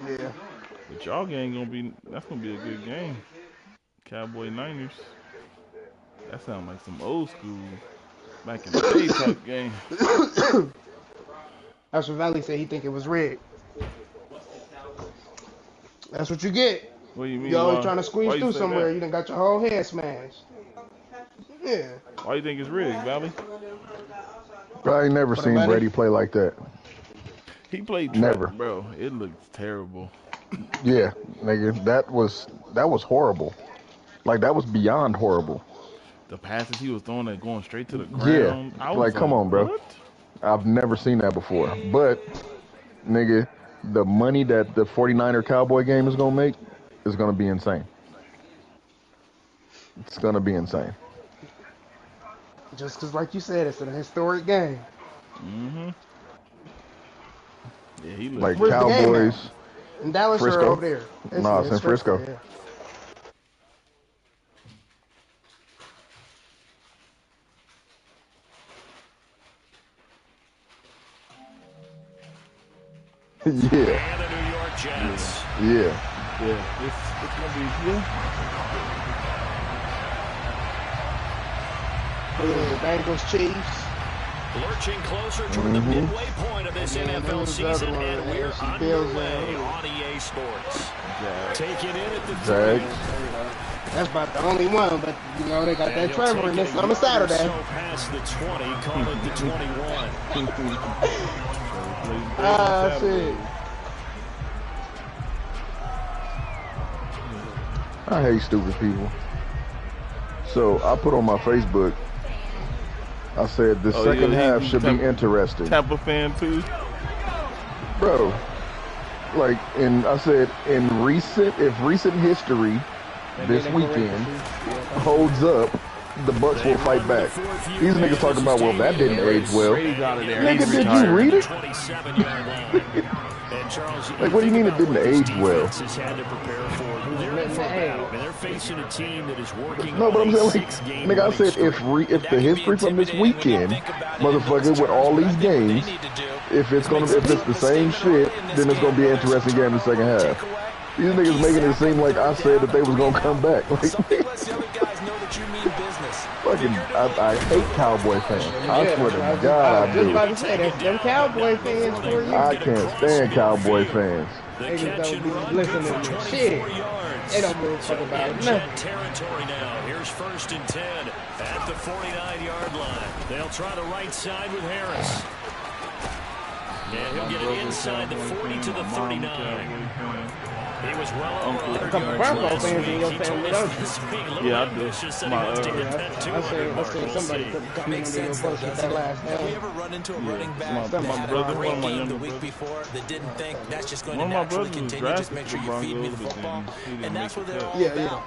Yeah. But y'all game that's gonna be a good game. Cowboy Niners. That sounds like some old school back in the day type game. That's what Valley said. He think it was rigged. That's what you get. What do you You mean? always Why? trying to Why squeeze you through say somewhere. that? You done got your whole head smashed. Yeah. Why you think it's rigged, Valley? I ain't never For the seen money. Brady play like that. He played track, Never. bro. It looks terrible. Yeah, nigga, that was horrible. Like that was beyond horrible. The passes he was throwing that going straight to the Yeah, ground. I was like come like, on, bro. what? I've never seen that before. But nigga, the money that the 49er Cowboy game is gonna make is gonna be insane. It's gonna be insane. Just because, like you said, it's a historic game. Mm-hmm. Yeah, he looked Like Where's the good. game at? Cowboys, In Dallas or Frisco. over there? Nah, it's in It's Frisco, Frisco. yeah. Yeah, And the New York Jets. yeah. Yeah, it's gonna be The Bengals, Chiefs. Lurching closer toward the midway point of this NFL season, and we're underway on EA Sports. Taking in at the 3. Jags. That's about the only one, but you know they got And that he'll Trevor take in it this a on a yard or Saturday. so past the 20, call it the 21. Ah, shit. I hate stupid people. So I put on my Facebook, I said the second half should be interesting. Tampa fan too. Bro, like, I said, if recent history this weekend holds up, the Bucks will fight back. These niggas talking about, well, that didn't age well. Brady's out of there. Nigga, He's did retired. you read it? 27-yard line. And Charles, Like, what do you mean it didn't age well? Has had to prepare for. They're in for a battle, and they're facing a team that is working No, but I'm on a saying, like, 6-game nigga, I winning said streak. if the history from this weekend, motherfucker, with all these games, if it's the same shit, then it's gonna be an interesting game in the second half. These niggas making it seem like I said that they was gonna come back. Like, fucking, I hate Cowboy fans. I swear to God, I just do. about to say that's them Cowboy fans for you. I can't stand Cowboy fans. They just don't be listening to shit. They don't give a fuck about nothing. Territory now. Here's 1st and 10 at the 49-yard line. They'll try the right side with Harris. And he'll get it inside the 40 to the 39. He was well over 100 couple yards Bronco last fans week. in your He family, told don't us you? this week a little Yeah, I do. ambitious that he wants to get that I 200 mark. seen We'll somebody see. put comment on your post with that last Have we name. ever run into a running back My that had brother, a one great of my game younger the week brothers. before that didn't think that's just going to One of my naturally brothers was continue? Just drafted make sure for you feed me the Broncos, but football. then he didn't And that's make what the they're cut. all Yeah, yeah. about.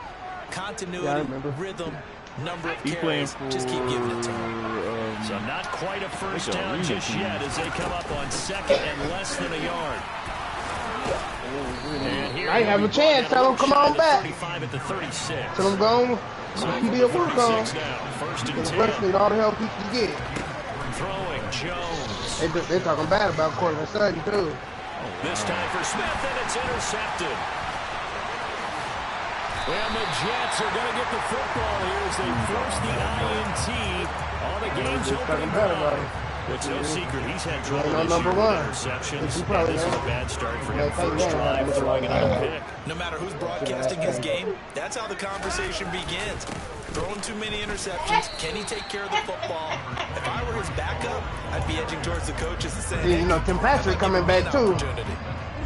Continuity, Yeah, I remember. rhythm, number of He playing carries. for Just keep giving it to him. So not quite a first Like a down arena just team. yet as they come up on 2nd and less than a yard. And here I have a chance. Tell them come on back. 35 at the 36. Tell them go So on. Be a work on. 36 now. 1st and The 10. rest need all the help he can get. Throwing Jones. They're talking bad about Cortland Sutton too. This time for Smith, and it's intercepted. And the Jets are going to get the football here as they force the INT on the game's Just talking opening bad about drive. him. It's no secret he's had trouble Ain't no this number year with one. interceptions. He And probably this is a not. bad start for Yeah, him. thank First God. drive, throwing another pick. No matter who's broadcasting his game, that's how the conversation begins. Throwing too many interceptions. Can he take care of the football? If I were his backup, I'd be edging towards the coaches and saying, See, you know, Tim Patrick coming back too.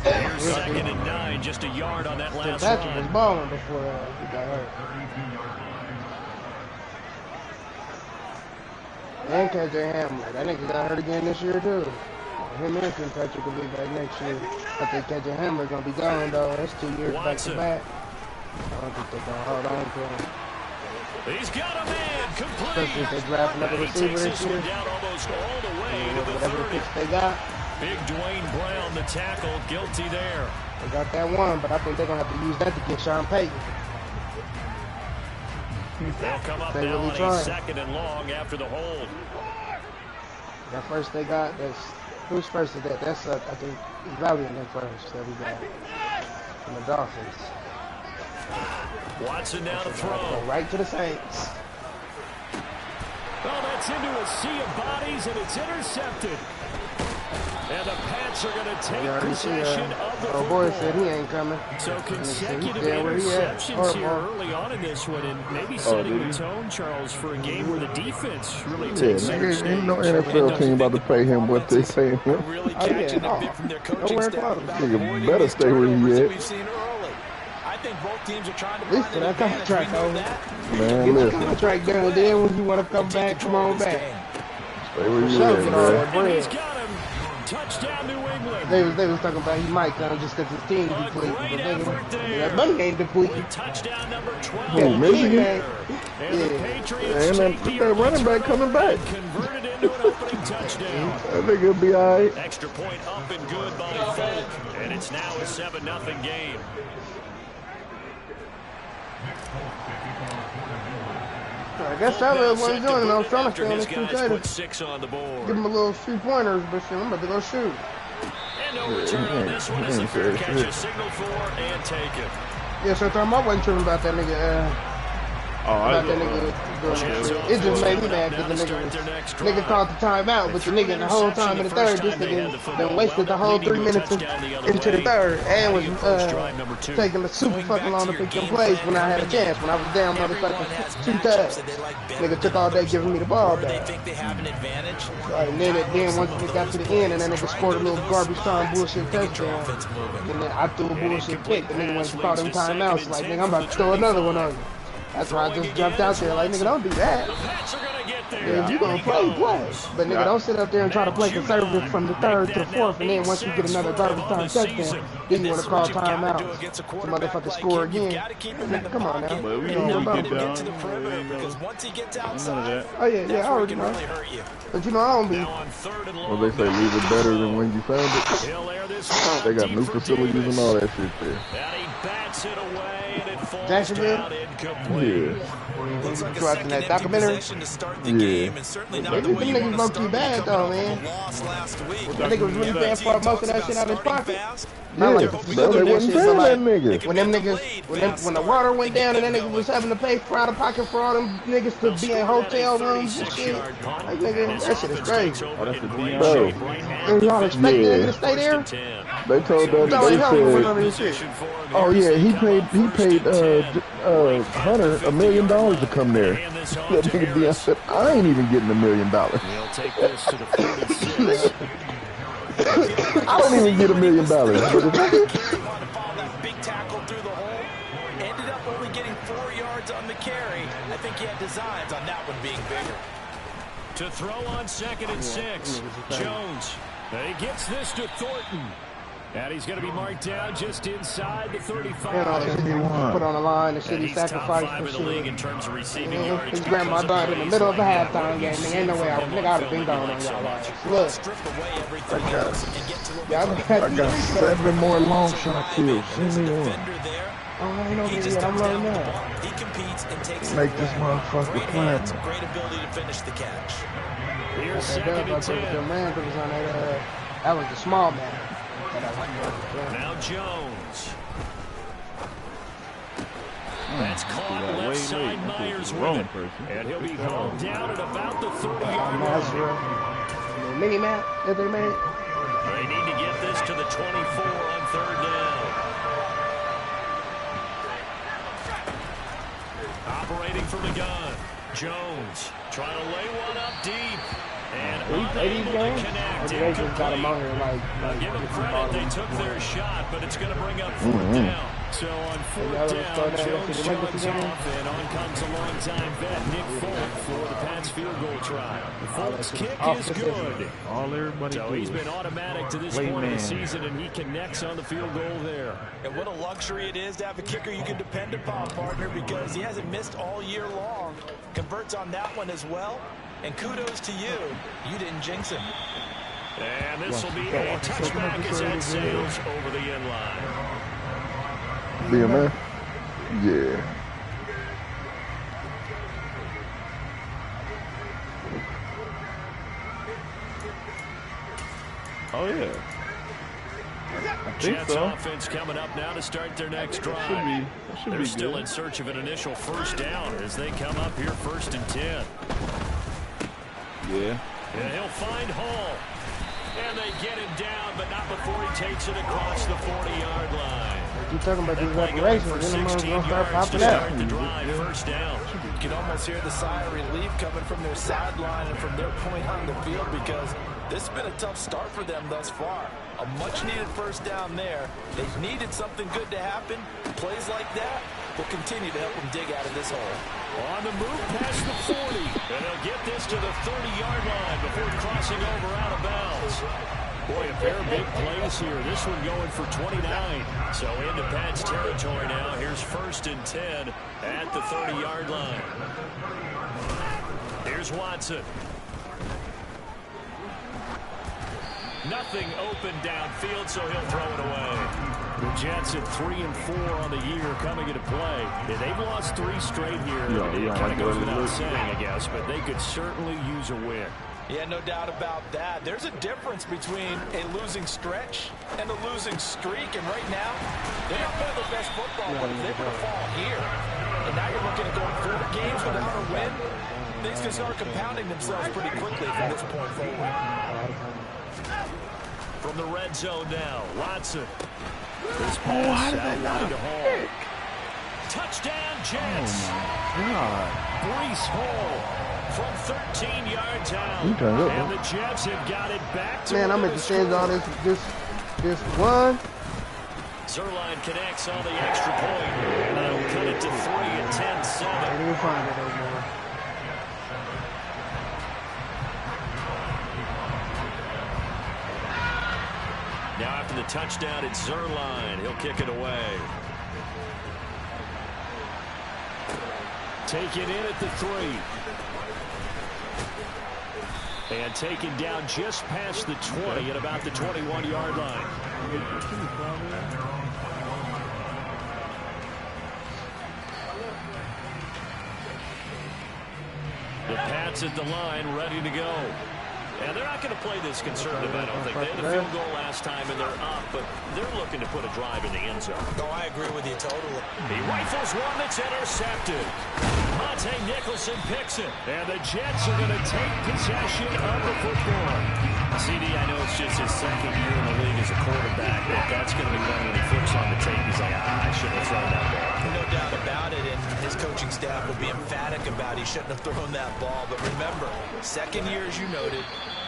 Here's 2nd and 9, just a yard on that Tim last Patrick was run. balling before he got hurt. And KJ Hamler. That nigga got hurt again this year too. Him and Tim Patrick will be back next year. I think KJ Hamler gonna be gone though. That's 2 years back to Watson. back. I don't think they're gonna hold on to him. He's got a man complete. Especially if they draft another He receiver takes this this one year. down almost all the way to the Whatever 30. picks they got, Big Dwayne Brown, the tackle, guilty there. they got that one, but I think they're gonna have to use that to get Sean Payton. They'll come up They now really on a trying. 2nd and long after the hold. That first they got, that's Who's first at that? That's I think Valiant at first that we got from the Dolphins. Watson now to throw. Go right to the Saints. Well, that's into a sea of bodies, and it's intercepted. And the Pats are going to take possession of the football. Boy said he ain't coming. So consecutive interceptions here early on in this one, and maybe setting the tone, Charles, for a game where the defense really takes center stage. Ain't no NFL team about to pay him what they pay him. Really catching a bit from their coaching staff. Nigga better stay where he at. I think both teams are trying to find that contract over. Man, get the contract down. Then when you want to come back, come on back. Stay where you at, man. Touchdown, New England. They was talking about he might come just because his team depleted. But that money ain't depleted. Touchdown number 12. Oh, Michigan. And the Patriots and that running back coming back. Converted into an opening touchdown. I think it'll be all right. Extra point up and good by Folk. And it's now a 7-0 game. I guess that was what I'm doing, and I was trying to stay on this two-tater. Give him a little few pointers, but shit, I'm about to go shoot. And no return on this one as the fair catch is signaled for and taken. Yeah, so I wasn't tripping about that nigga. About that nigga doing that shit. It just made me mad because the nigga called the timeout, but the nigga the whole time in the third, this nigga done wasted the whole 3 minutes into the third and was taking the super fucking long to pick them plays when I had a chance, when I was down motherfucking 2 times. Nigga took all day giving me the ball back. They think they have an advantage. And then once it got to the end and then nigga scored a little garbage time bullshit touchdown, and then I threw a bullshit pick. The nigga went to call them timeouts like, nigga, I'm about to throw another one on you. That's why I just jumped out there like, nigga, don't do that. Yeah, you gonna play. But nigga, don't sit up there and try to play conservative from the third to the fourth, and then once you get another garbage time touchdown, then you want to call timeout. The motherfucker score again. Nigga, come on now. But we don't get down. Oh yeah, I already know. But you know, I don't be. Well, they say leave it better than when you found it. They got new facilities and all that shit there. Jacksonville? Yeah. Looks like watching that documentary? To start the game, and certainly not the way you niggas low-key bad though, man. That nigga was really paying for most of that shit out of his pocket. Yeah, they wasn't paying that nigga. When them niggas, when the water went down and that nigga was having to pay for out of pocket for all them niggas to be in hotel rooms and shit. Like nigga, that shit is crazy. Oh, that's the Bro. And y'all expect niggas to stay there? They told them, they said, oh yeah, he paid Hunter $1 million to come there. That nigga Deion said, I ain't even getting $1 million. I don't even get $1 million. Big tackle through the hole. Ended up only getting 4 yards on the carry. I think he had designs on that one being bigger. To throw on 2nd and 6. Jones. He gets this to Thornton. And he's going to be marked down just inside the 35. And all the shit he put on the line, the shit he sacrificed for shit. In terms of receiving his grandma died in the middle of a halftime game. Nigga, ain't no way I'd have been gone on y'all ass. Look. I got 7 more long shot kills. Send me one. Oh, I ain't over here yet. I'm learning now. He competes and takes make this motherfucker plan. Great ability to finish the catch. Here's 2nd and 10. That was the small man. Now Jones. That's caught left side. Myers with it. And he'll be hauled down at about the 30-yard line. Mini map that they made. They need to get this to the 24 on 3rd down. Operating from the gun. Jones trying to lay one up deep. And unable to connect. They just got him out here like give them credit, they took their shot, but it's going to bring up 4th down. So on 4th down, Jones jogs off, and on comes a long-time vet, Nick Folk, for the Pats field goal try. Folk's kick is good. So he's been automatic to this point of the season, and he connects on the field goal there. And what a luxury it is to have a kicker you can depend upon, partner, because he hasn't missed all year long. Converts on that one as well. And kudos to you. You didn't jinx him. And this will be a touchback as that sails over the end line. BMF? Yeah. Oh, yeah. I think Jets so. offense coming up now to start their next drive. They're still in search of an initial first down as they come up here 1st and 10. Yeah. And he'll find Hall. And they get him down, but not before he takes it across the 40-yard line. You talking about these reparations, then the gonna start popping out. The drive, first down. You can almost hear the sigh of relief coming from their sideline and from their point on the field because this has been a tough start for them thus far. A much-needed first down there. They've needed something good to happen. Plays like that will continue to help them dig out of this hole. On the move past the 40. And they'll get this to the 30-yard line before crossing over out of bounds. Boy, a pair of big plays here. This one going for 29. So into Pat's territory now. Here's 1st and 10 at the 30-yard line. Here's Watson. Nothing open downfield, so he'll throw it away. The Jets at 3 and 4 on the year coming into play. Yeah, they've lost 3 straight here. It kind of goes without saying, I guess, but they could certainly use a win. Yeah, no doubt about that. There's a difference between a losing stretch and a losing streak, and right now, they're not playing the best football, but if they were to fall here, and now you're looking at going 4 games without a win, things can start compounding themselves pretty quickly from this point forward. From the red zone now, Watson. This pass out to Hall. Touchdown, Jets. Oh, my God. Breece Hall from 13 yards out. And the Jets have got it back to Man, I'm at the change all this one. Zerline connects on the extra point. And that'll cut it to 3 and 10-7. I didn't find it anymore. Now after the touchdown, it's Zerline. He'll kick it away. Taken in at the 3. And taken down just past the 20 at about the 21-yard line. The Pats at the line, ready to go. And they're not going to play this conservative, I don't think. They had the field goal last time, and they're up, but they're looking to put a drive in the end zone. Oh, I agree with you totally. He rifles one that's intercepted. Monte Nicholson picks it, and the Jets are going to take possession of the football. CD, I know it's just his 2nd year in the league as a quarterback, but that's going to be one when he flips on the tape. He's like, I shouldn't have thrown that ball. No doubt about it, and his coaching staff will be emphatic about he shouldn't have thrown that ball. But remember, 2nd year, as you noted,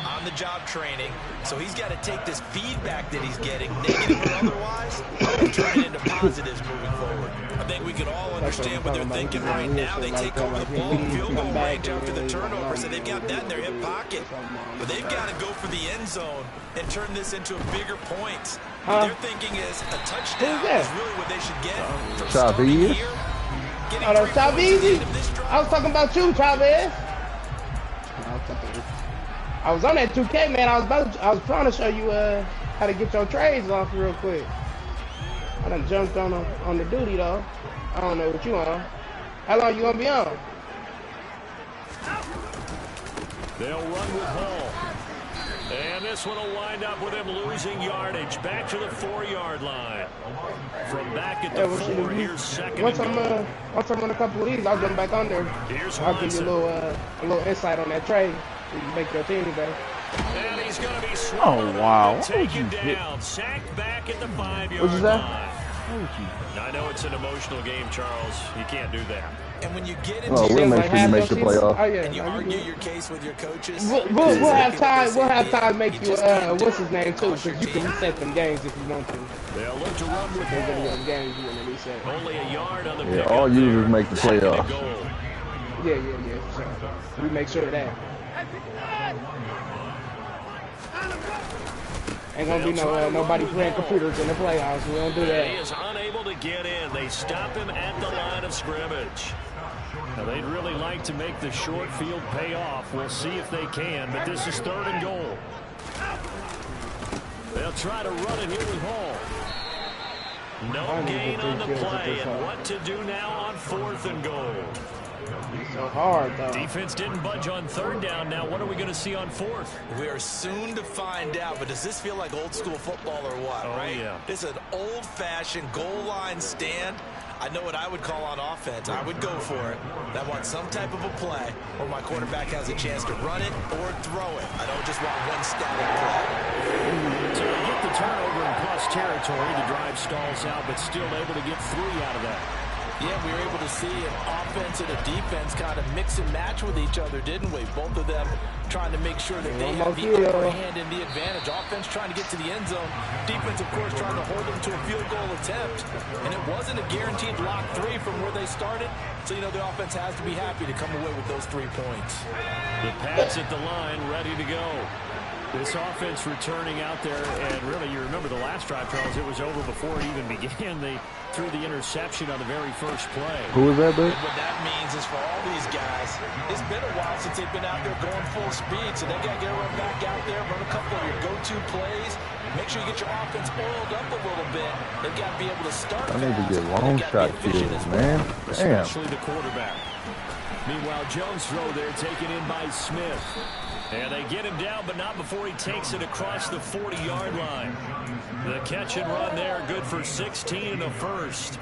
on-the-job training, so he's got to take this feedback that he's getting, negative or otherwise, and turn it into positives moving forward. I think we can all understand what they're thinking right now. They take over the ball, field goal range after the turnover, so they've got that in their hip pocket. But they've got to go for the end zone and turn this into a bigger point. What they're thinking is a touchdown is really what they should get from starting here. Oh, that's Chavez. I was talking about you, Chavez. I was on that 2K, man. I was trying to show you how to get your trades off real quick. I done jumped on the duty though. I don't know what you on. How long you gonna be on? They'll run with Hall. And this one will wind up with him losing yardage. Back to the 4-yard line. From back at the 4, here's 2nd once and goal. Once I'm on a couple of these, I'll jump back on there. Here's I'll give you a little insight on that trade. You can make your team better. And he's going to be Oh, wow. taken down. Sacked back at the 5-yard What'd you say? line. I know it's an emotional game, Charles. You can't do that. And when you get into we'll make sure you make the playoff. Oh, yeah, and you argue your case with your coaches, we'll have time. We'll have time to make you what's his name too, because you can reset them games if you want to. They'll look to run with Hall. Games you want to reset. Only a yard on the Yeah, all users make the playoff. Yeah. So we make sure of that. Ain't gonna be nobody playing computers in the playoffs. We don't do that. He is unable to get in. They stop him at the line of scrimmage. Now they'd really like to make the short field pay off. We'll see if they can, but this is 3rd and goal. They'll try to run it here with Hall. No gain on the play, and what to do now on 4th and goal. It's so hard, though. Defense didn't budge on third down. Now what are we going to see on fourth? We are soon to find out, but does this feel like old school football or what, right? Yeah. This is an old-fashioned goal line stand. I know what I would call on offense. I would go for it. I want some type of a play where my quarterback has a chance to run it or throw it. I don't just want one static play. So they get the turnover in plus territory. The drive stalls out, but still able to get 3 out of that. Yeah, we were able to see an offense and a defense kind of mix and match with each other, didn't we? Both of them trying to make sure that they have the upper hand and the advantage. Offense trying to get to the end zone. Defense, of course, trying to hold them to a field goal attempt. And it wasn't a guaranteed lock 3 from where they started. So, you know, the offense has to be happy to come away with those 3 points. The Pats at the line, ready to go. This offense returning out there, and really, you remember the last drive, Charles, it was over before it even began. They threw the interception on the very first play. Who was that, dude? What that means is for all these guys, it's been a while since they've been out there going full speed, so they got to get everyone back out there, run a couple of your go-to plays, make sure you get your offense oiled up a little bit. They've got to be able to start I need to get fast, long shot kills, man. Damn. Especially the quarterback. Meanwhile, Jones' throw there taken in by Smith. And they get him down, but not before he takes it across the 40-yard line. The catch and run there, good for 16 and a first.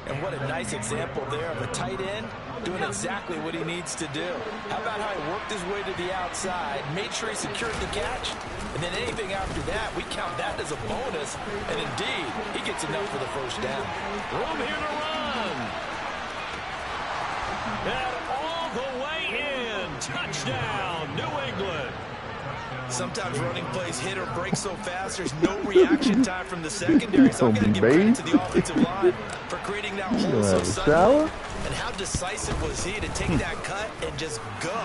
And what a nice example there of a tight end doing exactly what he needs to do. How about how he worked his way to the outside, made sure he secured the catch, and then anything after that, we count that as a bonus. And indeed, he gets enough for the first down. Room here to run. And all the way in. Touchdown, New England. Sometimes running plays hit or break so fast, there's no reaction time from the secondary. So I've got to give credit to the offensive line for creating that hole so suddenly. And how decisive was he to take that cut and just go?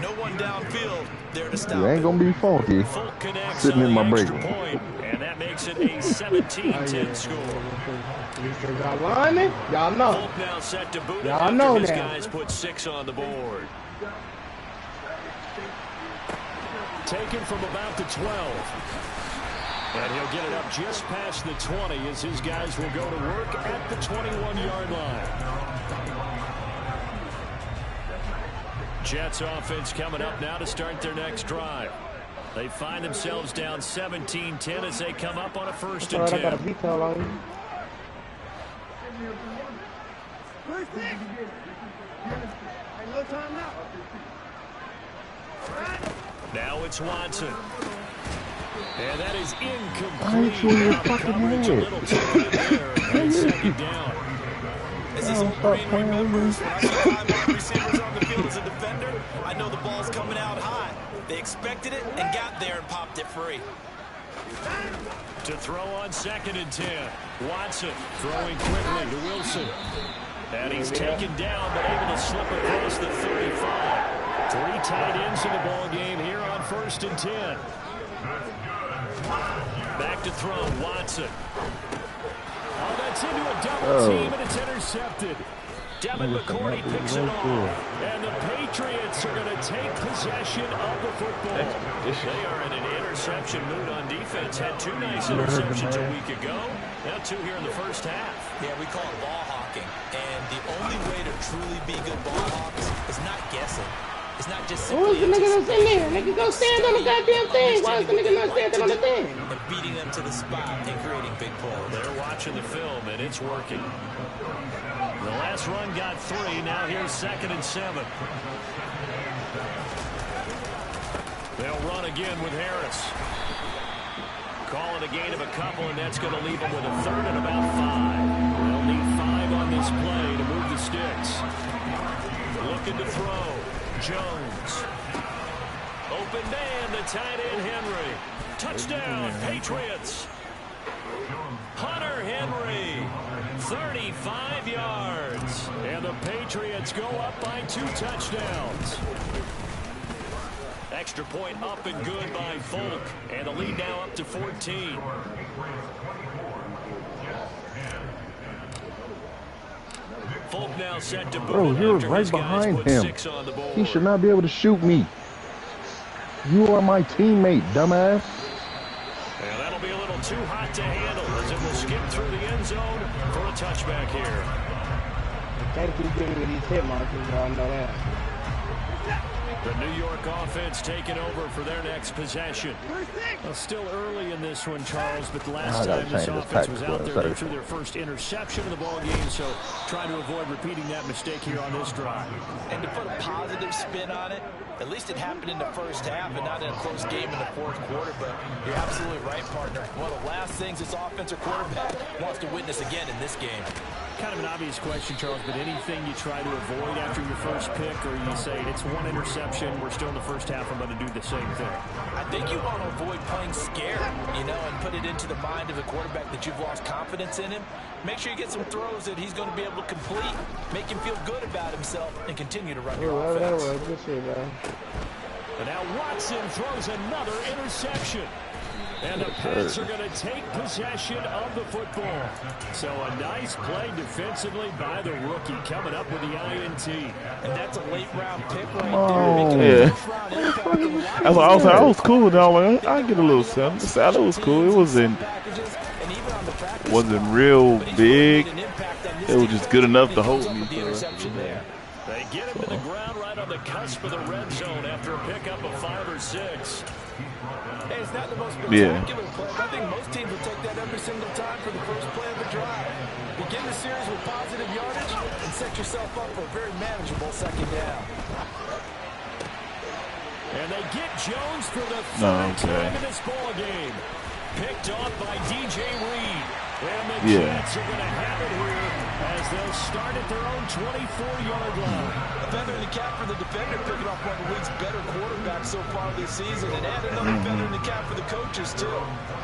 No one downfield there to stop. You ain't going to be funky sitting in my break. And that makes it a 17-10 score. Y'all linemen? Y'all know. Folk now set to boot. Y'all know his now. guys put 6 on the board. Taken from about the 12. And he'll get it up just past the 20 as his guys will go to work at the 21-yard line. Jets offense coming up now to start their next drive. They find themselves down 17-10 as they come up on a 1st and 10. I got a detail on you. Now it's Watson. And that is incomplete. Coverage a little too good there. And 2nd down. As this old Marine remembers, when I see 5 wide receivers on the field as a defender, I know the ball's coming out high. They expected it and got there and popped it free. To throw on 2nd and 10. Watson throwing quickly to Wilson. And he's taken down, but able to slip across the 35. 3 tight ends in the ball game here on 1st and 10. Back to throw, Watson. Oh, that's into a double team, and it's intercepted. Devin McCourty picks it off. And the Patriots are going to take possession of the football. They are in an interception mood on defense. Had 2 nice interceptions a week ago. Now 2 here in the first half. Yeah, we call it ball hawking. And the only way to truly be good ball hawks is not guessing. It's not just simply Who's the nigga that's in there? Nigga, go stand on the goddamn thing. Why is the nigga not standing on the thing? And beating them to the spot and creating big plays. They're watching the film, and it's working. The last run got 3. Now here's 2nd and 7. They'll run again with Harris. Call it a gain of a couple, and that's going to leave them with a 3rd and about 5. They'll need 5 on this play to move the sticks. Looking to throw. Jones. Open man, the tight end Henry. Touchdown, Patriots. Hunter Henry. 35 yards. And the Patriots go up by 2 touchdowns. Extra point up and good by Folk. And the lead now up to 14. Folk now set to boot. Bro, you're right behind him. He should not be able to shoot me. You are my teammate, dumbass. And that'll be a little too hot to handle as it will skip through the end zone for a touchback here. Can't keep giving me these hit markers, y'all know that. The New York offense taking over for their next possession. Well, still early in this one, Charles, but the last time this offense was out there, they threw their first interception of the ball game, so trying to avoid repeating that mistake here on this drive. And to put a positive spin on it, at least it happened in the first half and not in a close game in the fourth quarter, but you're absolutely right, partner. One of the last things this offensive quarterback wants to witness again in this game. Kind of an obvious question, Charles, but anything you try to avoid after your first pick, or you say it's one interception, we're still in the first half, I'm going to do the same thing? I think you want to avoid playing scared, and put it into the mind of the quarterback that you've lost confidence in him. Make sure you get some throws that he's going to be able to complete, make him feel good about himself, and continue to run your offense. Good shit, man. And now Watson throws another interception. And the Pats are going to take possession of the football. So a nice play defensively by the rookie coming up with the INT. And that's a late-round pick right there. Yeah. I was cool, though. I get a little something. The salad was cool. It wasn't real big. It was just good enough to hold me. They get him to the ground right on the cusp of the red zone after a pickup of 5 or 6. Hey, it's not the most spectacular play. I think most teams will take that every single time for the first play of the drive. Begin the series with positive yardage and set yourself up for a very manageable second down. And they get Jones for the third time in this ball game. Picked off by DJ Reed. And the Jets are going to have it here as they'll start at their own 24-yard line. A feather in the cap for the defender, picking off one of the league's better quarterbacks so far this season. And add another feather in the cap for the coaches, too.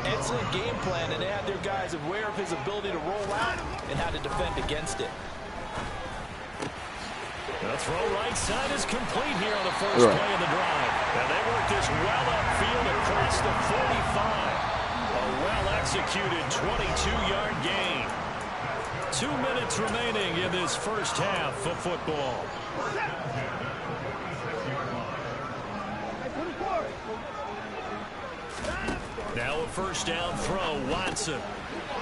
Excellent game plan, and they had their guys aware of his ability to roll out and how to defend against it. The throw right side is complete here on the first play of the drive. And they work this well upfield across the 45. A well-executed 22-yard gain. 2 minutes remaining in this first half of football. Now a first down throw, Watson.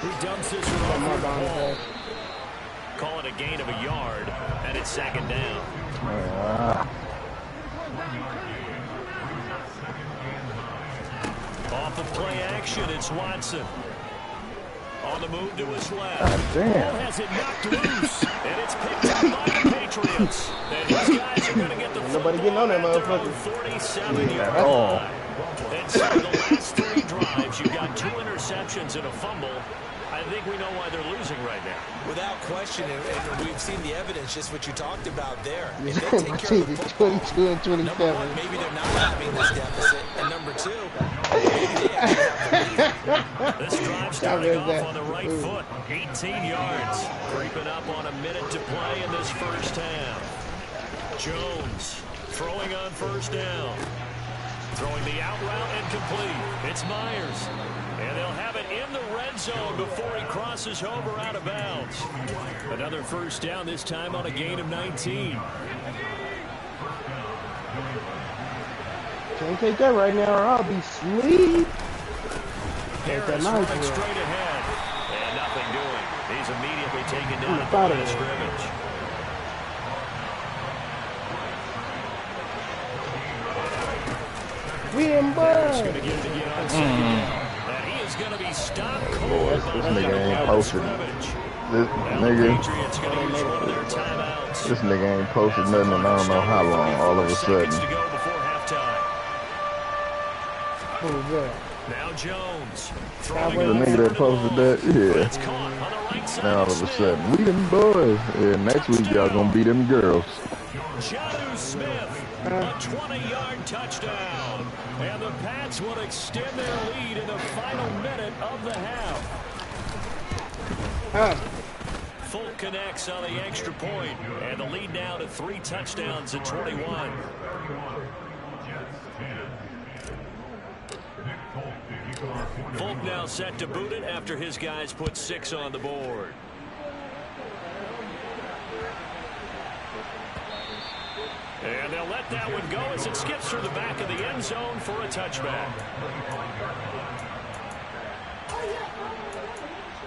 He dumps this one over the ball. Call it a gain of a yard, and it's second down. Off of play action, it's Watson. On the move to his left. Ball has it knocked loose, and it's picked up by the Patriots. And these guys are going to get the Nobody getting on that motherfucker. 47-yard line. And so the last 3 drives, you've got 2 interceptions and a fumble. I think we know why they're losing right now. Without question, and we've seen the evidence, just what you talked about there. If they take care of the 22 and 27. Number one, maybe they're not having this deficit. And number 2, maybe they actually have This drive starting off on the right foot. 18 yards. Creeping up on a minute to play in this first half. Jones throwing on first down. Throwing the out route and complete. It's Myers. And they'll have it in the red zone before he crosses over out of bounds. Another first down, this time on a gain of 19. Can't take that right now or I'll be asleep. Harris running straight ahead. And nothing doing. He's immediately taken down at the line of scrimmage. We in Harris going to get it again on second down. And he is going to be stopped cold. This nigga ain't posted. This nigga ain't posted nothing in I don't know how long. All of a sudden. Who's that? Now Jones. The nigga that posted that, yeah. Now all of a sudden, we them boys. Yeah, next week y'all gonna beat them girls. Jonnu Smith, a 20-yard touchdown. And the Pats will extend their lead in the final minute of the half. Folk connects on the extra point, and the lead now to 3 touchdowns at 21. Folk now set to boot it after his guys put 6 on the board. And they'll let that one go as it skips through the back of the end zone for a touchback.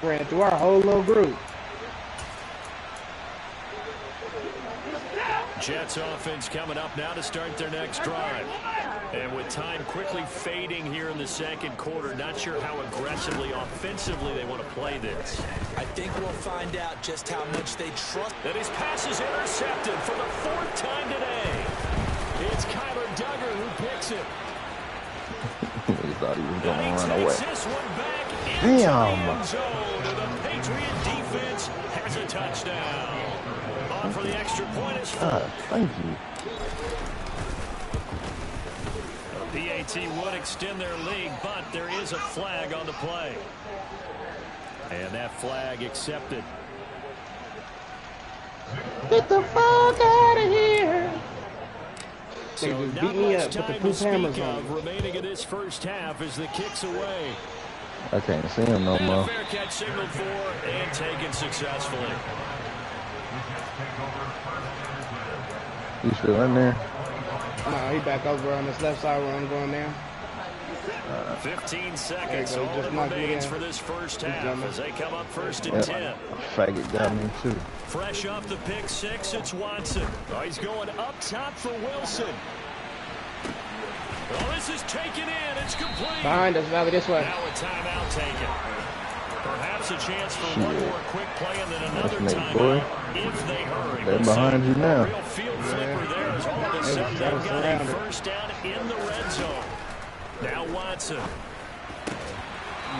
Ran through our whole little group. Jets offense coming up now to start their next drive. And with time quickly fading here in the second quarter, not sure how aggressively, offensively they want to play this. I think we'll find out just how much they trust. And his pass is intercepted for the 4th time today. It's Kyler Duggar who picks it. He thought he was going to run away. This one back into Damn. the end zone. The Patriot defense has a touchdown. On for the extra point is God, thank you. PAT would extend their lead, but there is a flag on the play. And that flag accepted. Get the fuck out of here. So They just not beat me much up with the time poop to speak hammers of on. remaining in this first half as the kick's away. I can't see him no And more. a fair catch signaled for and taken successfully. He's still in there. No, he back over on this left side where I'm going now. 15 seconds, all that remains for this first half as they come up 1st and 10. Faggot got me too. Fresh off the pick 6, it's Watson. Oh, he's going up top for Wilson. Oh, this is taken in. It's complete. Behind us, Valley, this way. Now a timeout taken. Perhaps a chance for one more quick play and then another timeout if they hurry. They're behind you now. Real field flipper there as all of a sudden they've got a first down in the red zone. Now Watson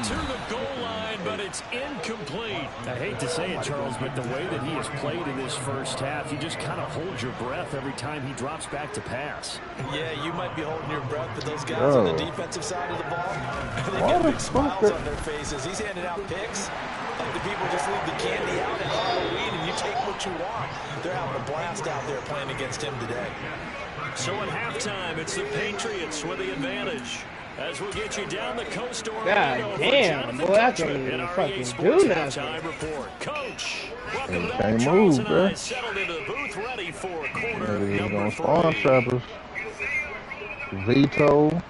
to the goal line, but it's incomplete. I hate to say it, Charles, but the way that he has played in this first half, you just kind of hold your breath every time he drops back to pass. Yeah, you might be holding your breath, but those guys on the defensive side of the ball, they got big smiles on their faces. He's handing out picks like the people just leave the candy out at Halloween and you take what you want. They're having a blast out there playing against him today. So at halftime, it's the Patriots with the advantage. As we'll get you down the coast or God damn, boy, I can't even fucking do nothing. Report. Coach, welcome back. Can't Charles move, and I bro. settled into the booth ready for quarter He's number gonna 3. spawn trappers. Veto.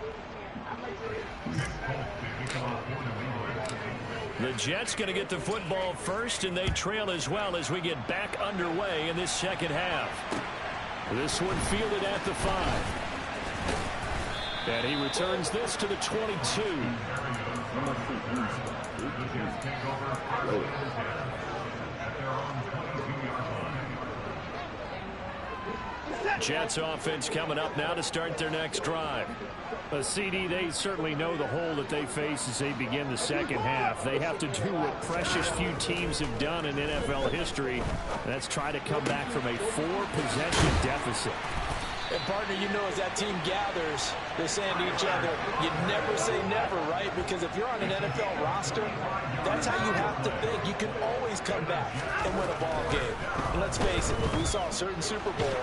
The Jets going to get the football first, and they trail as well as we get back underway in this second half. This one fielded at the 5. And he returns this to the 22. Jets offense coming up now to start their next drive. A CD, they certainly know the hole that they face as they begin the second half. They have to do what precious few teams have done in NFL history. And that's try to come back from a 4-possession deficit. And partner, you know, as that team gathers, they're saying to each other, you never say never, right? Because if you're on an NFL roster, that's how you have to think. You can always come back and win a ball game. And let's face it, we saw a certain Super Bowl,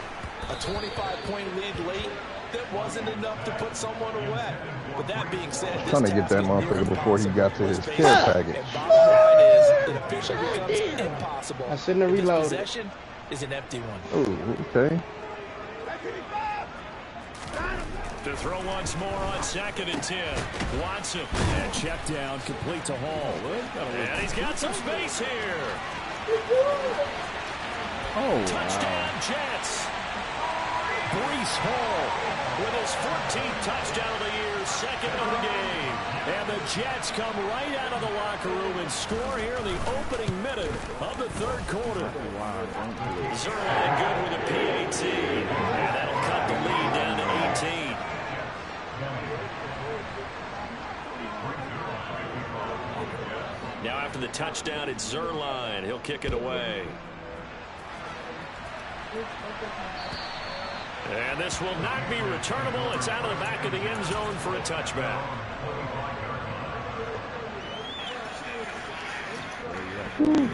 a 25-point lead late, that wasn't enough to put someone away. But that being said, this Trying to get that motherfucker before he got to his care package. And bottom line is, it officially becomes impossible. I shouldn't have reloaded. This possession is an empty one. Oh, okay. To throw once more on 2nd and 10. Watson. And check down, complete to Hall. And he's got some space here. Oh, Touchdown, Jets. Breece Hall with his 14th touchdown of the year, 2nd of the game. And the Jets come right out of the locker room and score here in the opening minute of the 3rd quarter. Zerline good with a PAT. And that'll cut the lead down to 18. Now after the touchdown, it's Zerline. He'll kick it away. And this will not be returnable. It's out of the back of the end zone for a touchback.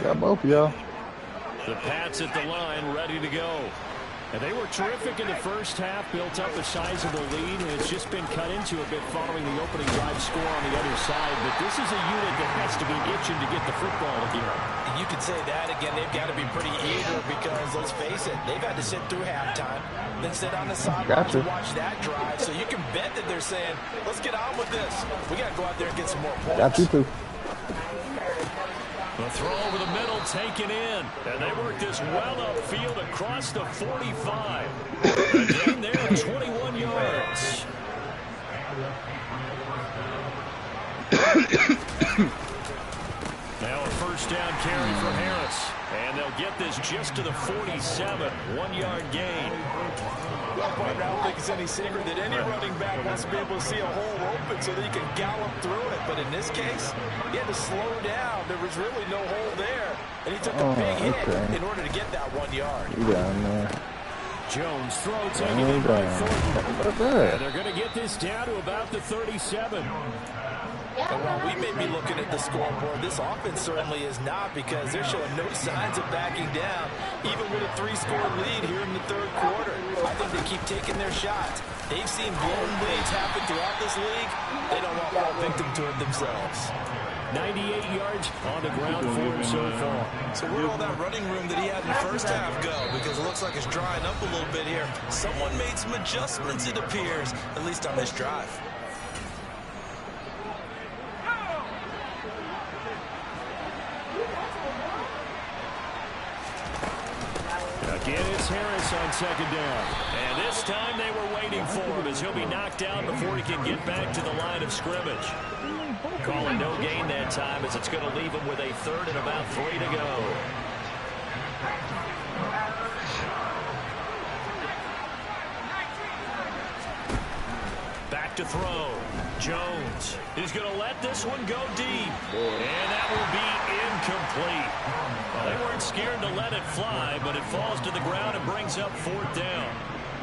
got both of y'all. The Pats at the line, ready to go. And they were terrific in the first half, built up a sizable lead, and it's just been cut into a bit following the opening drive score on the other side. But this is a unit that has to be itching to get the football here. You could say that again. They've got to be pretty eager because, let's face it, they've had to sit through halftime, then sit on the sidelines and watch that drive. So you can bet that they're saying, let's get on with this. We got to go out there and get some more points. Got you too. The throw over the middle taken in. And they work this well upfield across the 45. A gain there of 21 yards. Now a first down carry for Harris. And they'll get this just to the 47. 1-yard gain. Well, partner, I don't think it's any secret that any running back wants to be able to see a hole open so that he can gallop through it. But in this case, he had to slow down. There was really no hole there. And he took a big hit in order to get that 1 yard. Yeah, Jones throw taken in by Thornton. And they're going to get this down to about the 37. And while we may be looking at the scoreboard, this offense certainly is not, because they're showing no signs of backing down, even with a 3-score lead here in the third quarter. I think they keep taking their shots. They've seen blown leads happen throughout this league. They don't want more victim to it themselves. 98 yards on the ground for him so far. So where'd all that running room that he had in the first half go? Because it looks like it's drying up a little bit here. Someone made some adjustments, it appears, at least on this drive. Again, it's Harris on second down. And this time they were waiting for him, as he'll be knocked down before he can get back to the line of scrimmage. Calling no gain that time, as it's going to leave him with a third and about 3 to go. Back to throw. Jones is going to let this one go deep. And that will be incomplete. Well, they weren't scared to let it fly, but it falls to the ground and brings up 4th down.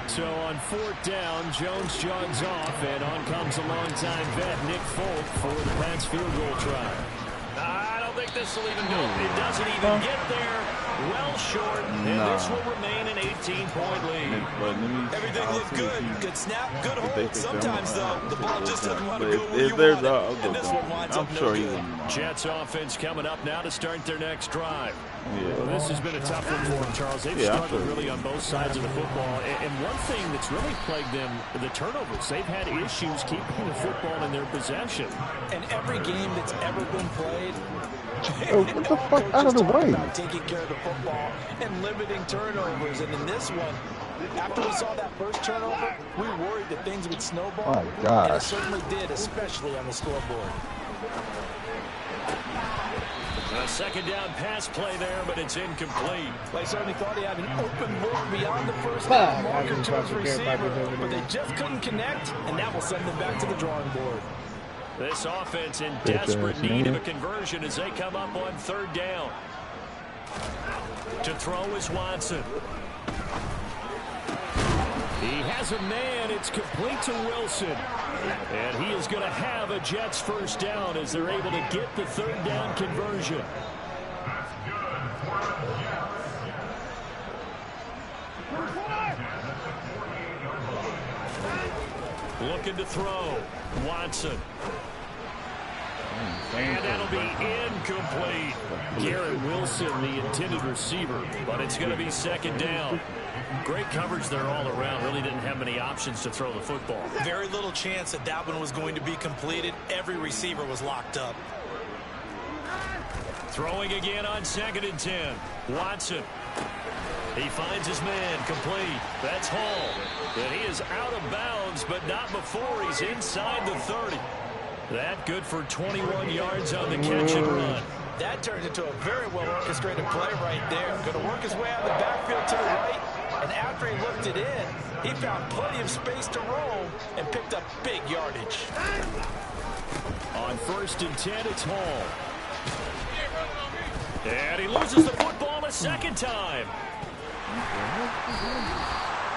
So on 4th down, Jones jogs off, and on comes a longtime vet, Nick Folk, for the Pats field goal try. I don't think this will even go. It doesn't even get there. Well short, and this will remain an 18-point lead. Everything looked good. Good snap, good hold. Sometimes, though, the ball just doesn't want to go where you want it. And this one winds up no good. Jets offense coming up now to start their next drive. Well, this has been a tough one for them, Charles. They've struggled really on both sides of the football. And one thing that's really plagued them, the turnovers. They've had issues keeping the football in their possession. And every game that's ever been played, what the fuck? Out of the way. Taking care of the football and limiting turnovers. And in this one, after we saw that first turnover, we worried that things would snowball. Oh, gosh. And it certainly did, especially on the scoreboard. A second down pass play there, but it's incomplete. They certainly thought he had an open look beyond the first down marker to his receiver, but they just couldn't connect, and that will send them back to the drawing board. This offense in desperate need of a conversion as they come up on 3rd down. To throw is Watson. He has a man. It's complete to Wilson. And he is going to have a Jets first down as they're able to get the 3rd down conversion. Looking to throw. Watson. And that'll be incomplete. Garrett Wilson, the intended receiver, but it's going to be 2nd down. Great coverage there all around. Really didn't have many options to throw the football. Very little chance that that one was going to be completed. Every receiver was locked up. Throwing again on 2nd and 10. Watson. He finds his man, complete. That's Hall. And he is out of bounds, but not before he's inside the 30. That good for 21 yards on the catch and run. That turned into a very well-orchestrated play right there. Going to work his way out of the backfield to the right, and after he looked it in, he found plenty of space to roam and picked up big yardage. On 1st and 10, it's Hall. And he loses the football a 2nd time.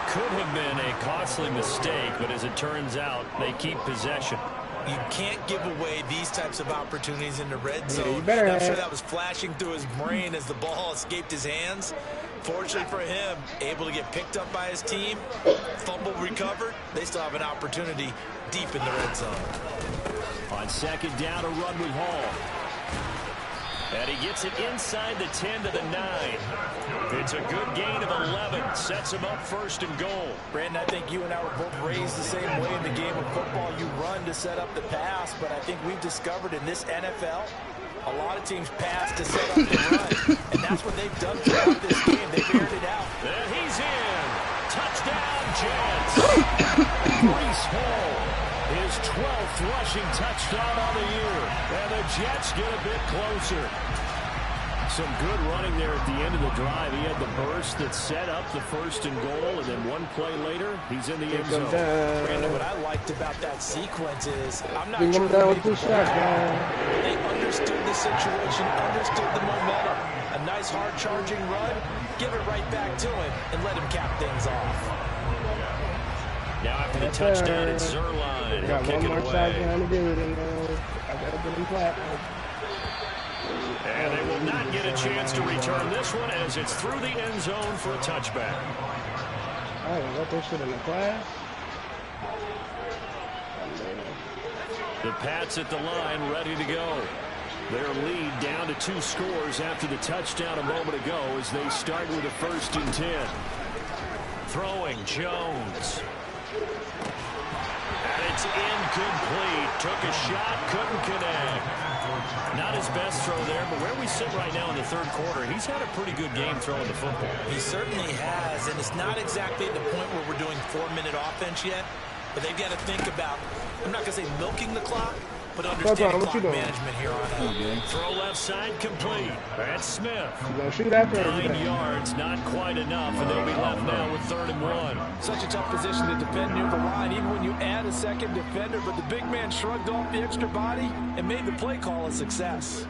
Could have been a costly mistake, but as it turns out, they keep possession. You can't give away these types of opportunities in the red zone. Yeah, I'm sure that was flashing through his brain as the ball escaped his hands. Fortunately for him, able to get picked up by his team, fumble recovered. They still have an opportunity deep in the red zone. On 2nd down, a run with Hall. And he gets it inside the 10 to the 9. It's a good gain of 11. Sets him up 1st and goal. Brandon, I think you and I were both raised the same way in the game of football. You run to set up the pass, but I think we've discovered in this NFL, A lot of teams pass to set up the run, and that's what they've done throughout this game. They've aired it out. And he's in. Touchdown, Jets. Breece Hall, his 12th rushing touchdown on the year. And the Jets get a bit closer. Some good running there at the end of the drive. He had the burst that set up the 1st and goal, and then one play later, he's in the end zone. Brandon, what I liked about that sequence is I'm not sure they understood the situation, understood the momentum. A nice hard-charging run, give it right back to him, and let him cap things off. Now after the touchdown, it's Zerline. He'll kick it away. I gotta get him flat. And they will not get a chance to return this one as it's through the end zone for a touchback. I haven't got that shit in the class. The Pats at the line ready to go. Their lead down to 2 scores after the touchdown a moment ago as they start with a 1st and 10. Throwing Jones. And it's incomplete. Took a shot, couldn't connect. Not his best throw there, but where we sit right now in the 3rd quarter, he's had a pretty good game throwing the football. He certainly has, and it's not exactly at the point where we're doing 4-minute offense yet, but they've got to think about, I'm not going to say milking the clock, but understanding clock management here on out. Throw left side complete. That's Smith. 9 yards, not quite enough, and they'll be left now with 3rd and 1. Such a tough position to defend near the line, even when you add a second defender, but the big man shrugged off the extra body and made the play call a success.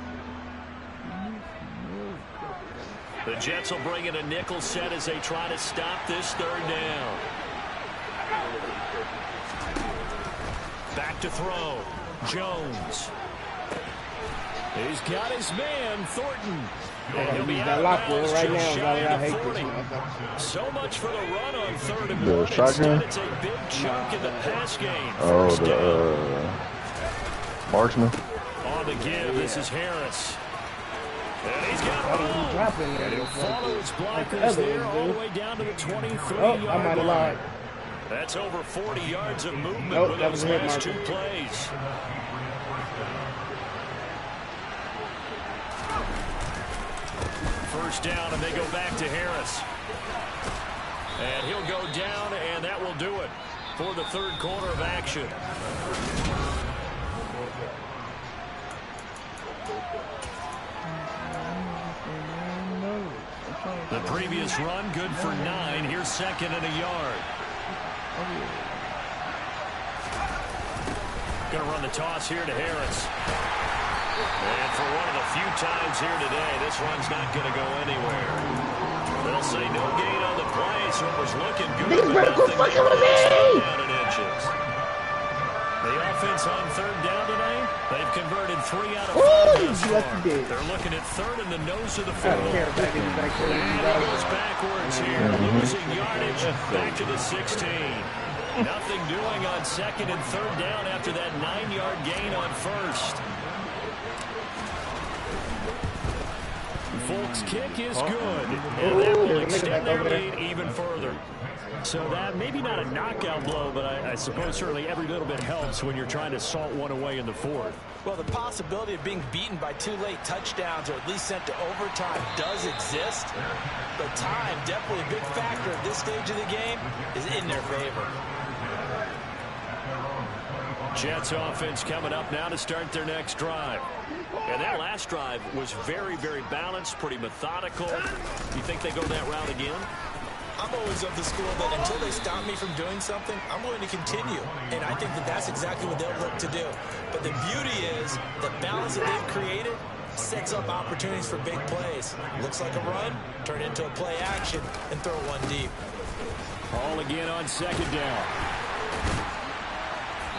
The Jets will bring in a nickel set as they try to stop this 3rd down. Back to throw. Jones. He's got his man, Thornton. And he'll be out of bounds right now. So much for the run on 3rd and 1. Instead, it's a big chunk in the pass game. Oh, Marksman. On the give, this is Harris. And he's got room. And he'll follow his blockers there all the way down to the 23-yard line. That's over 40 yards of movement with those last 2 plays. First down, and they go back to Harris. And he'll go down, and that will do it for the 3rd quarter of action. The previous run, good for 9. Here's 2nd and a yard. Going to run the toss here to Harris. And for one of the few times here today, this run's not going to go anywhere. They'll say no gain on the play, so it was looking good. But nothing down in inches. The offense on 3rd down today, they've converted 3 out of 5 thus far. They're looking at 3rd in the nose of the football. And it goes backwards here, losing yardage back to the 16. Nothing doing on 2nd and 3rd down after that 9-yard gain on 1st. Folks' kick is good, and that will extend their lead even further. So that maybe not a knockout blow, but I suppose certainly every little bit helps when you're trying to salt one away in the 4th. Well, the possibility of being beaten by 2 late touchdowns or at least sent to overtime does exist, but time, definitely a big factor at this stage of the game, is in their favor. Jets offense coming up now to start their next drive. And that last drive was very, very balanced, pretty methodical. You think they go that route again? I'm always of the school that until they stop me from doing something, I'm going to continue. And I think that that's exactly what they'll look to do. But the beauty is the balance that they've created sets up opportunities for big plays. Looks like a run, turn into a play action, and throw one deep. All again on 2nd down.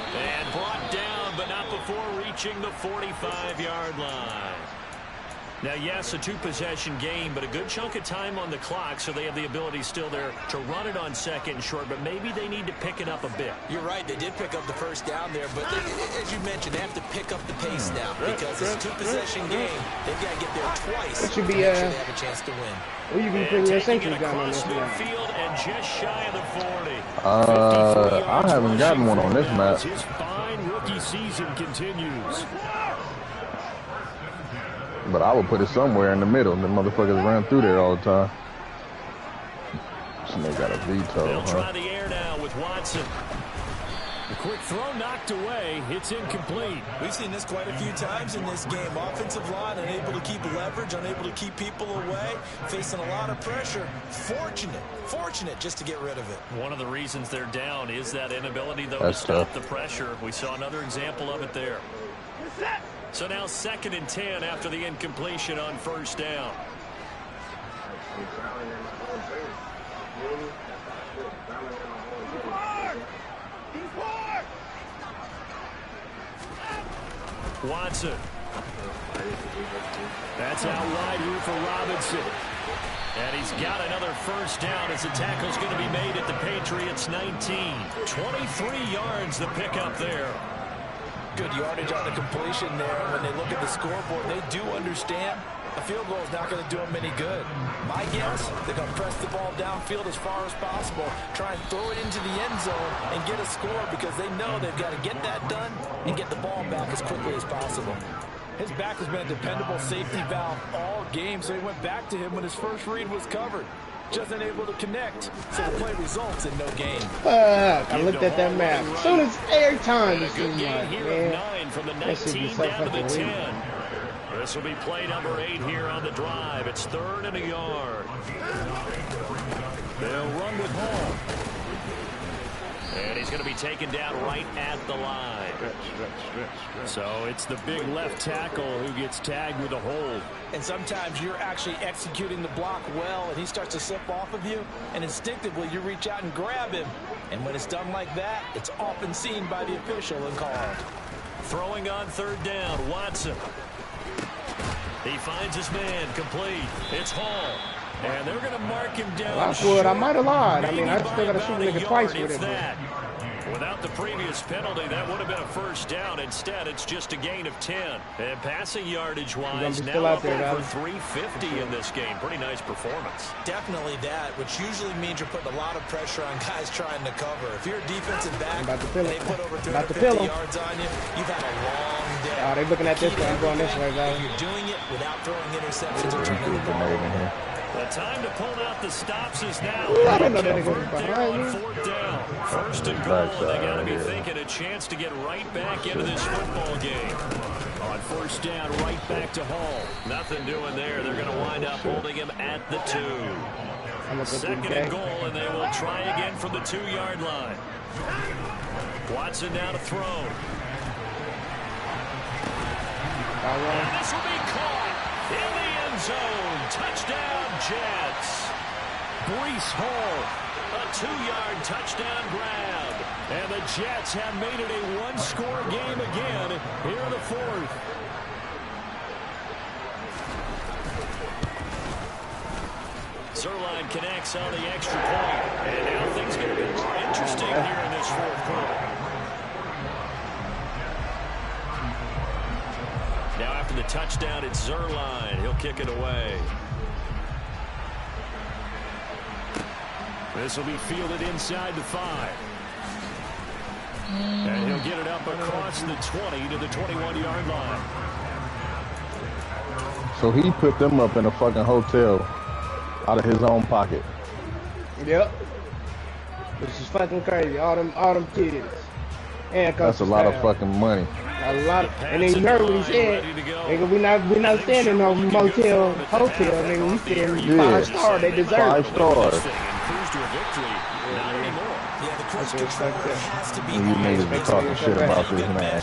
And brought down, but not before reaching the 45-yard line. Now, yes, a 2-possession game, but a good chunk of time on the clock, so they have the ability still there to run it on 2nd and short, but maybe they need to pick it up a bit. You're right. They did pick up the 1st down there, but as you mentioned, they have to pick up the pace now because it's a 2-possession game. They've got to get there twice to make sure they have a chance to win. Well, you can put your century down on this midfield and just shy of the 40. I haven't gotten one on this map. His fine rookie season continues. But I would put it somewhere in the middle. The motherfuckers run through there all the time. They got a veto. They'll try the air now with Watson. The quick throw knocked away. It's incomplete. We've seen this quite a few times in this game. Offensive line unable to keep leverage, unable to keep people away, facing a lot of pressure. Fortunate just to get rid of it. One of the reasons they're down is that inability, though, to stop the pressure. We saw another example of it there. So now 2nd and 10 after the incompletion on 1st down. Watson. That's out wide here for Robinson. And he's got another 1st down as the tackle's going to be made at the Patriots 19. 23 yards the pickup there. Good yardage on the completion there. When they look at the scoreboard, they do understand a field goal is not going to do them any good. My guess, they're going to press the ball downfield as far as possible, try and throw it into the end zone and get a score because they know they've got to get that done and get the ball back as quickly as possible. His back has been a dependable safety valve all game, so he went back to him when his first read was covered. Just unable to connect, so the play results in no gain. I looked at that map. As soon as air time, it seemed like, man, 9 from the 19 down to the 10. This will be play number 8 here on the drive. It's 3rd and a yard. They'll run with Hall. And he's going to be taken down right at the line. Stretch. So it's the big left tackle who gets tagged with a hold. And sometimes you're actually executing the block well, and he starts to slip off of you, and instinctively you reach out and grab him. And when it's done like that, it's often seen by the official and called. Throwing on 3rd down, Watson. He finds his man complete. It's Hall. And they're going to mark him down. That's what I might have lied. I mean, I still got to shoot a nigga twice with it. Without the previous penalty, that would have been a 1st down. Instead, it's just a gain of 10. And passing yardage-wise, now up over 350 in this game. Pretty nice performance. Definitely that, which usually means you're putting a lot of pressure on guys trying to cover. If you're a defensive back and they put over 350 yards on you, you've had a long day. Oh, they're looking at this way. I'm going this way, guys. You're doing it without throwing interceptions or turning the ball over. The time to pull out the stops is now. I don't know that nigga was behind me. 4th down. 1st and goal. They got to be thinking a chance to get right back into this football game. On 1st down, right back to Hall. Nothing doing there. They're going to wind up holding him at the 2. 2nd and goal, and they will try again from the 2-yard line. Watson now to throw. And this will be caught in the end zone. Touchdown, Jets. Breece Hall, a 2-yard touchdown grab. And the Jets have made it a 1-score game again here in the 4th. Zerline connects on the extra point. And now things get a bit more interesting here in this 4th quarter. Now after the touchdown, it's Zerline. He'll kick it away. This will be fielded inside the 5. And he'll get it up across the 20 to the 21-yard line. So he put them up in a fucking hotel out of his own pocket. Yep. This is fucking crazy. All them kids. And that's a lot of fucking money. A lot of, and then you heard what he said. Nigga, we not staying in no motel, hotel. Nigga, we staying 5-star. They deserve 5 stars. Cruise to a victory. Not anymore. Yeah, the cruise control has to be you niggas be talking shit about this, man.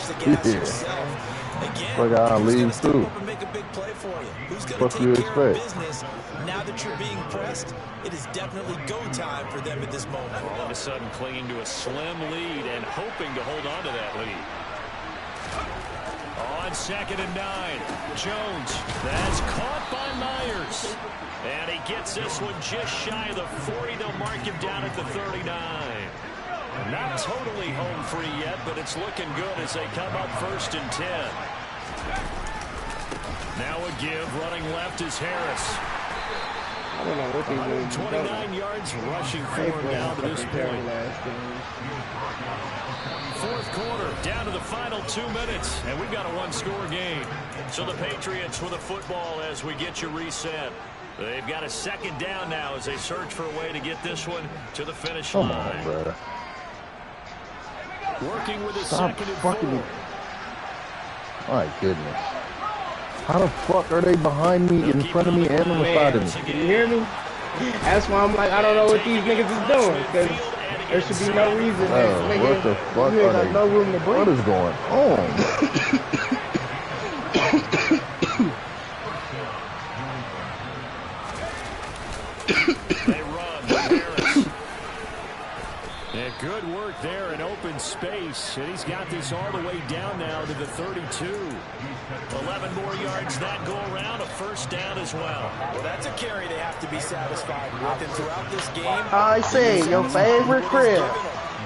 Fuck, I'll leave too. Make a big play for you. Who's going What to do you take care of expect? business? Now that you're being pressed, it is definitely go time for them at this moment. All of a sudden clinging to a slim lead and hoping to hold on to that lead. On 2nd and 9, Jones. That's caught by Myers. And he gets this one just shy of the 40. They'll mark him down at the 39. Not totally home free yet, but it's looking good as they come up 1st and 10. Now a give. Running left is Harris. 129 yards rushing for him down to this point. Fourth quarter, down to the final 2 minutes, and we've got a one-score game. So the Patriots with the football as we get you reset. They've got a second down now as they search for a way to get this one to the finish line. Come on, bro. Working with a Stop second and fucking 4. My goodness. How the fuck are they behind me, in front of me, and on the side of me? Can you hear me? That's why I'm like, I don't know what these niggas is doing, because there should be no reason. What the fuck you ain't are got they? no room to breathe. What is going on? They run with Harris. Yeah, good work there in open space. And he's got this all the way down now to the 32. 11 more yards that go around. A first down as well. Well, that's a carry they have to be satisfied with. And throughout this game, I say, your favorite crib.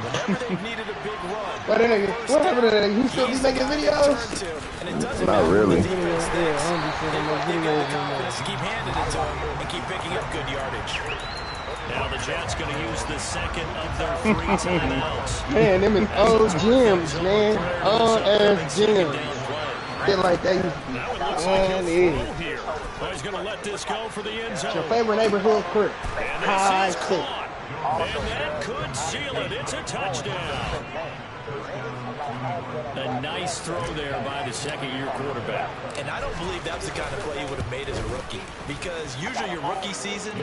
whenever they've needed a big run, What happened to that? He still be making videos? and it doesn't Not matter really. what the defense Yeah, I thinks. don't be seeing They no got the videos confidence to keep handing it to him and keep picking up good yardage. Now the Jets going to use the second of their 3 timeouts. Man, them is old gyms, man. Old ass gyms. Shit like that. Now it looks Man, like it he'll is. throw here. Well, he's going to let this go for the end It's your zone. favorite neighborhood crib. And High this is sick. caught. And that could seal it. It's a touchdown. A nice throw there by the second-year quarterback. And I don't believe that's the kind of play he would have made as a rookie, because usually your rookie season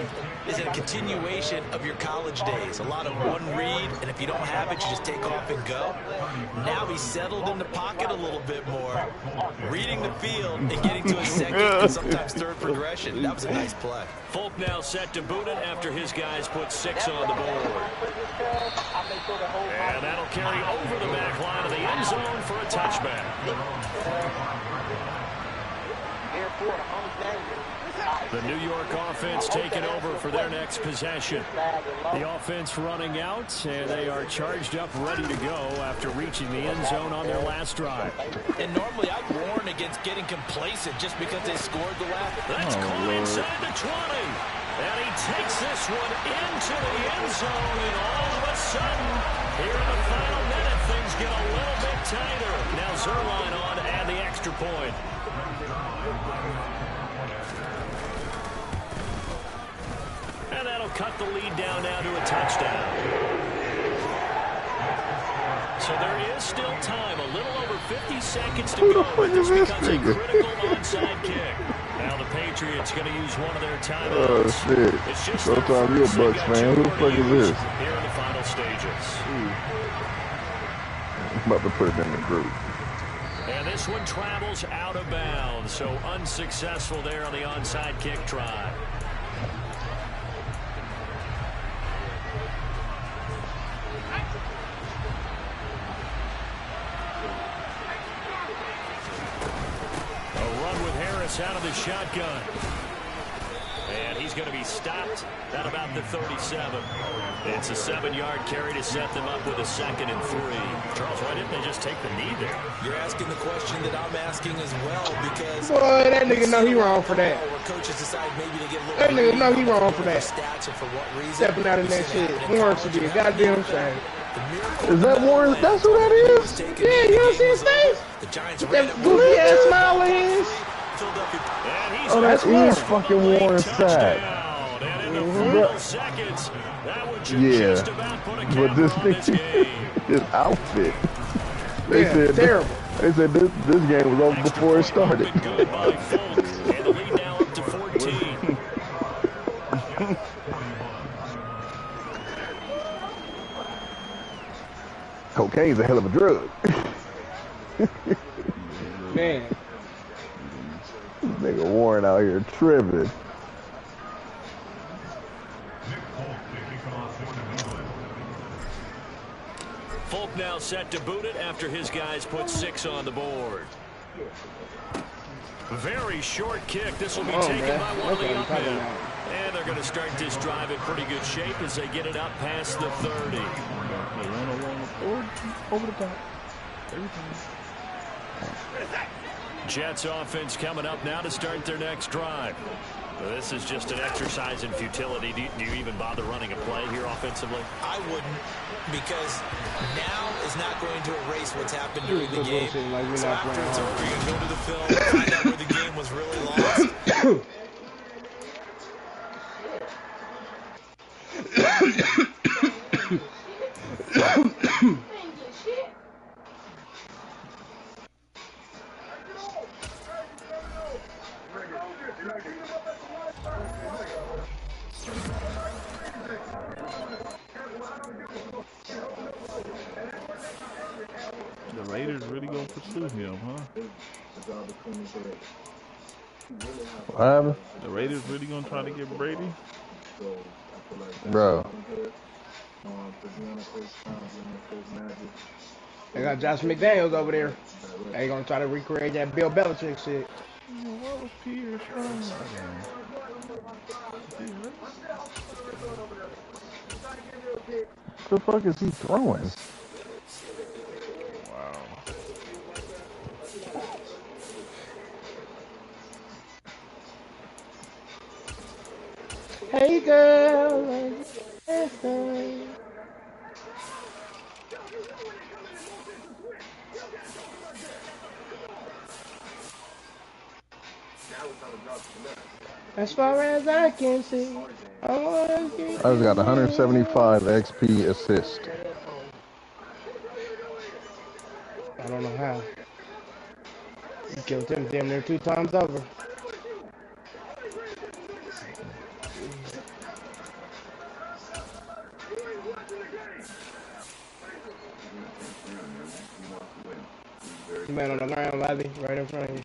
is a continuation of your college days. A lot of one read, and if you don't have it, you just take off and go. Now he's settled in the pocket a little bit more, reading the field and getting to a second and sometimes third progression. That was a nice play. Folk now set to boot it after his guys put 6 on the board. And that'll carry over the back line of the end zone for a touchback. The New York offense taking over for their next possession. The offense running out, and they are charged up, ready to go after reaching the end zone on their last drive. And normally I'd warn against getting complacent just because they scored the last. That's caught inside the 20. And he takes this one into the end zone, and all of a sudden, here in the final minute, things get a little bit tighter. Now Zerline on and the extra point. And that'll cut the lead down now to a touchdown. So there is still time, a little over 50 seconds to go. Who the fuck is this becomes a nigga? critical onside kick. Now the Patriots going to use one of their timeouts. Oh shit. It's just Sometimes you a Bucks fan. Who the fuck is this? Here in the final stages. I'm about to put it in the group. And this one travels out of bounds, so unsuccessful there on the onside kick try. A run with Harris out of the shotgun. And he's going to be stopped at about the 37. It's a 7-yard carry to set them up with a 2nd and 3. Charles, why didn't they just take the knee there? You're asking the question that I'm asking as well, because Boy, that nigga know he wrong for that. where coaches decide maybe to get a little That nigga know he wrong for that. stats or for what reason. Stepping out in that shit. Warren should be a goddamn shame. Is that Warren? That's who that is? Yeah, you don't see his face? The Giants That goofy ass smile of his. And he's Oh, that Warren. is fucking Warren's sack. touchdown. And in the final seconds, that would Yeah, just about put a but cap this on this game. his outfit. They Yeah, said terrible. They said this game was over before it started. Been good by Folk. And the lead now up to 14. Cocaine's a hell of a drug. Man. Nigga Warren out here tripping. Folk now set to boot it after his guys put 6 on the board. Very short kick. This will be taken man. by one of Okay, the I'm up talking men. about. And they're going to start this drive in pretty good shape as they get it up past the 30. Over the top. Every time. Jets offense coming up now to start their next drive. Well, this is just an exercise in futility. Do you even bother running a play here offensively? I wouldn't, because now is not going to erase what's happened during the game. So after it's over, you can go to the film, find out where the game was really lost. The Raiders really gonna pursue him, huh? What happened? The Raiders really gonna try to get Brady? Bro. They got Josh McDaniels over there. They gonna try to recreate that Bill Belichick shit. What was Pierce from? What the fuck is he throwing? Wow. Hey girl. As far as I can see, I just got 175 XP assist. I don't know how. You killed him damn near 2 times over. Man on the ground, Lally, right in front of you.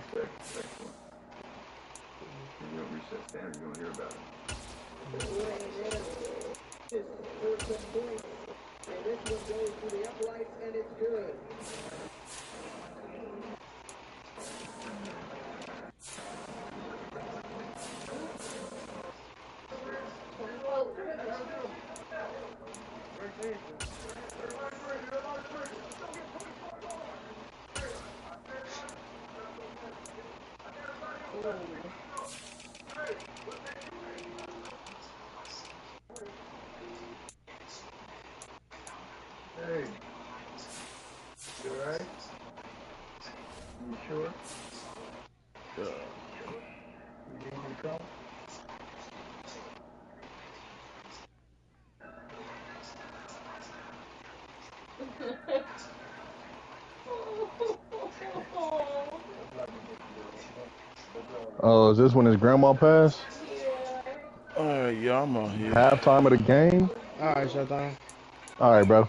Hey, you alright? You sure? You getting in trouble? Oh, is this when his grandma passed? Alright, y'all, I'm on here. Halftime of the game? Alright, Showtime. All right, bro.